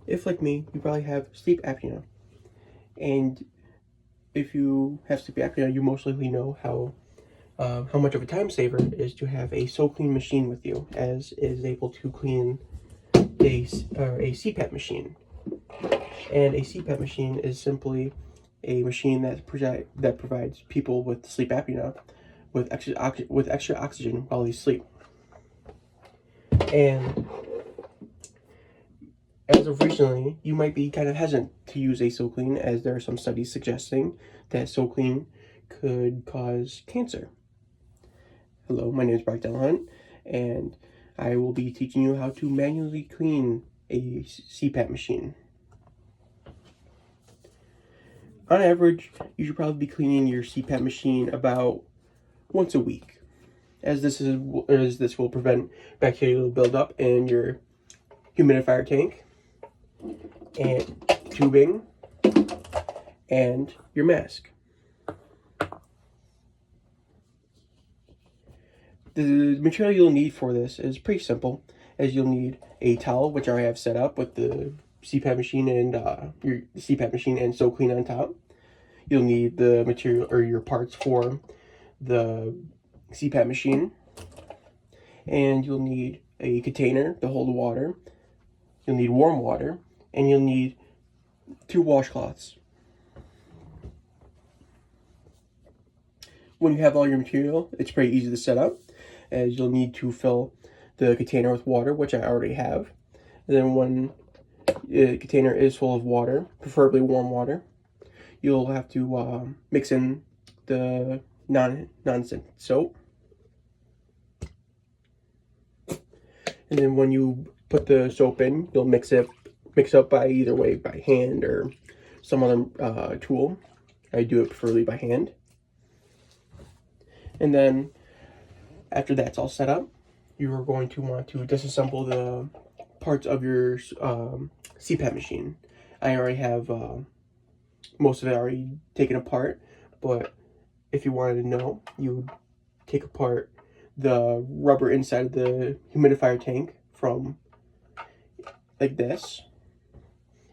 if like me, you probably have sleep apnea. And if you have sleep apnea, you most likely know how much of a time saver it is to have a SoClean machine with you, as it is able to clean a Cpap machine. And a Cpap machine is simply a machine that provides people with sleep apnea with extra oxygen while they sleep. And as of recently, you might be kind of hesitant to use a SoClean, as there are some studies suggesting that SoClean could cause cancer. Hello, my name is Brock Delahunt, and I will be teaching you how to manually clean a Cpap machine. On average, you should probably be cleaning your Cpap machine about once a week, as this will prevent bacterial buildup in your humidifier tank and tubing and your mask. The material you'll need for this is pretty simple, as you'll need a towel, which I already have set up with the Cpap machine and your Cpap machine and SoClean on top. You'll need the material or your parts for the Cpap machine, and you'll need a container to hold water. You'll need warm water, and you'll need 2 washcloths. When you have all your material, it's pretty easy to set up, as you'll need to fill the container with water, which I already have. And then when the container is full of water, preferably warm water, you'll have to mix in the non-scent soap. And then when you put the soap in, you'll mix up by either way, by hand or some other tool. I do it preferably by hand. And then after that's all set up, you are going to want to disassemble the parts of your Cpap machine. I already have most of it already taken apart, but if you wanted to know, you would take apart the rubber inside of the humidifier tank from like this,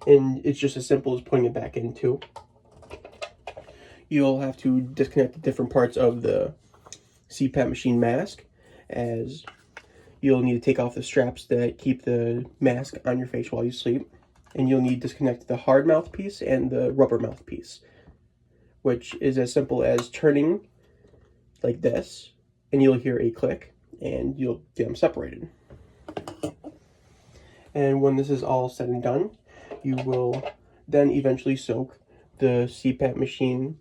and it's just as simple as putting it back in too. You'll have to disconnect the different parts of the Cpap machine mask, as you'll need to take off the straps that keep the mask on your face while you sleep, and you'll need to disconnect the hard mouthpiece and the rubber mouthpiece, which is as simple as turning like this, and you'll hear a click, and you'll get them separated. And when this is all said and done, you will then eventually soak the Cpap machine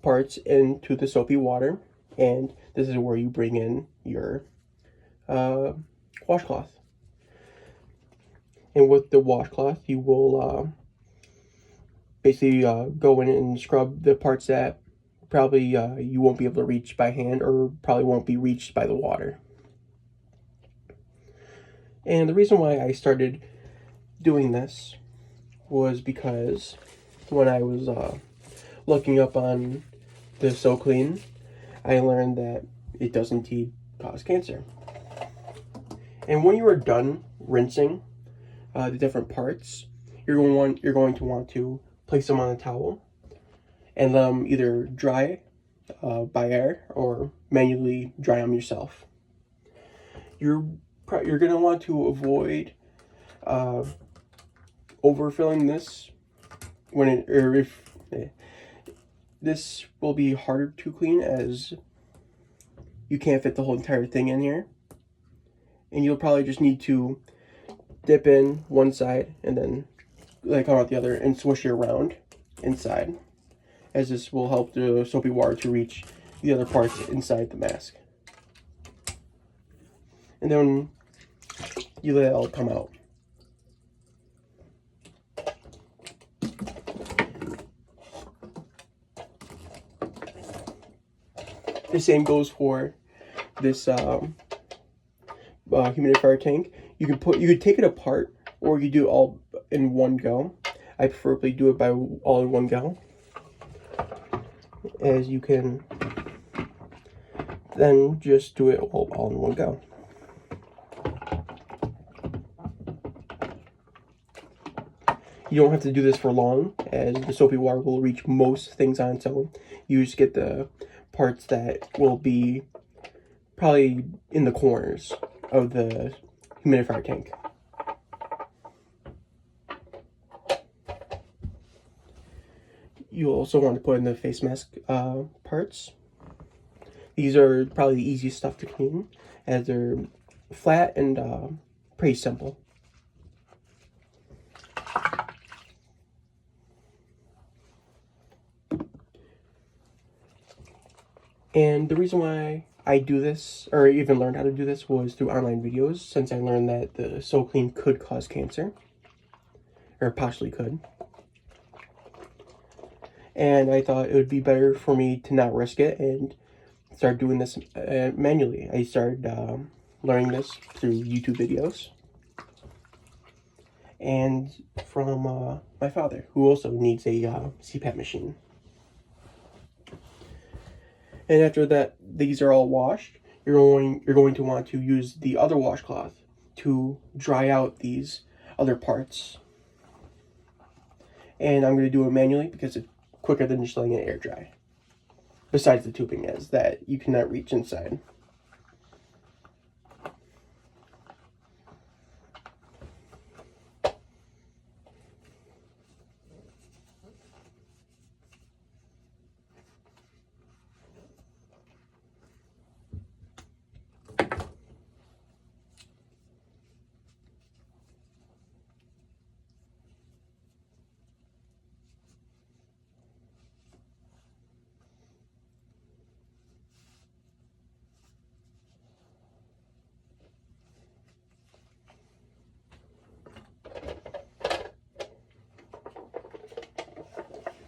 parts into the soapy water, and this is where you bring in your washcloth. And with the washcloth, you will basically go in and scrub the parts that probably you won't be able to reach by hand, or probably won't be reached by the water. And the reason why I started doing this was because when I was looking up on the SoClean, I learned that it does indeed cause cancer. And when you are done rinsing the different parts, you're going to want to place them on a towel and let them either dry by air or manually dry them yourself. You're going to want to avoid overfilling this this will be harder to clean, as you can't fit the whole entire thing in here, and you'll probably just need to dip in one side and then come out the other and swish it around inside, as this will help the soapy water to reach the other parts inside the mask. And then you let it all come out. The same goes for this humidifier tank. You could take it apart, or you do it all in one go. I preferably do it by all in one go, as you can then just do it all in one go. You don't have to do this for long, as the soapy water will reach most things on its own. You just get the parts that will be probably in the corners of the humidifier tank. You also want to put in the face mask parts. These are probably the easiest stuff to clean, as they're flat and pretty simple. And the reason why I do this, or even learned how to do this, was through online videos, since I learned that the So-Clean could cause cancer, or possibly could. And I thought it would be better for me to not risk it and start doing this manually. I started learning this through YouTube videos and from my father, who also needs a Cpap machine. And after that, these are all washed, you're going to want to use the other washcloth to dry out these other parts. And I'm going to do it manually because it's quicker than just letting it air dry. Besides the tubing is that you cannot reach inside.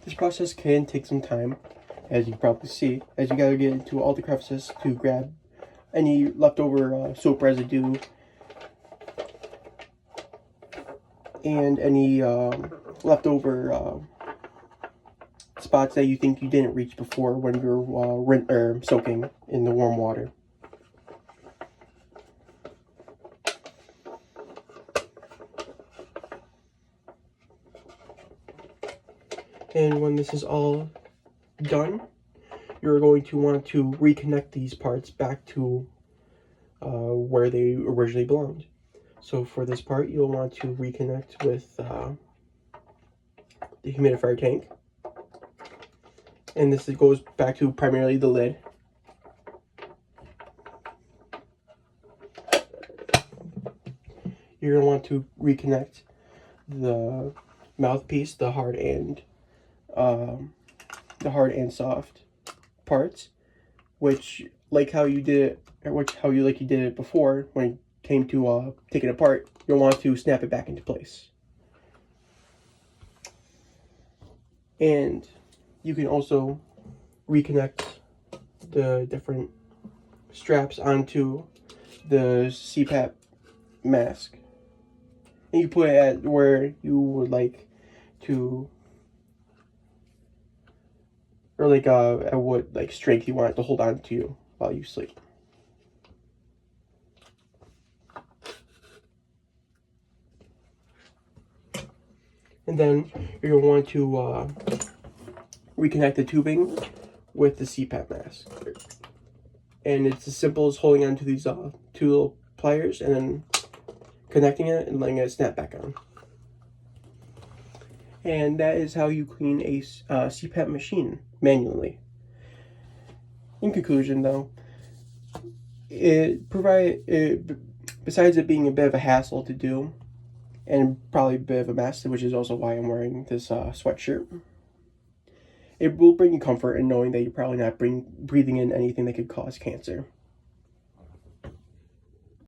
This process can take some time, as you probably see, as you gotta get into all the crevices to grab any leftover soap residue and any leftover spots that you think you didn't reach before when you were soaking in the warm water. And when this is all done, you're going to want to reconnect these parts back to where they originally belonged. So for this part, you'll want to reconnect with the humidifier tank. And this goes back to primarily the lid. You're going to want to reconnect the mouthpiece, the hard and soft parts, which how you did it before when it came to taking it apart, you'll want to snap it back into place. And you can also reconnect the different straps onto the Cpap mask, and you put it at where you would like to, or at what strength you want it to hold on to you while you sleep. And then you're going to want to reconnect the tubing with the Cpap mask. And it's as simple as holding on to these two little pliers and then connecting it and letting it snap back on. And that is how you clean a Cpap machine manually. In conclusion, though, besides it being a bit of a hassle to do, and probably a bit of a mess, which is also why I'm wearing this sweatshirt, it will bring you comfort in knowing that you're probably not breathing in anything that could cause cancer.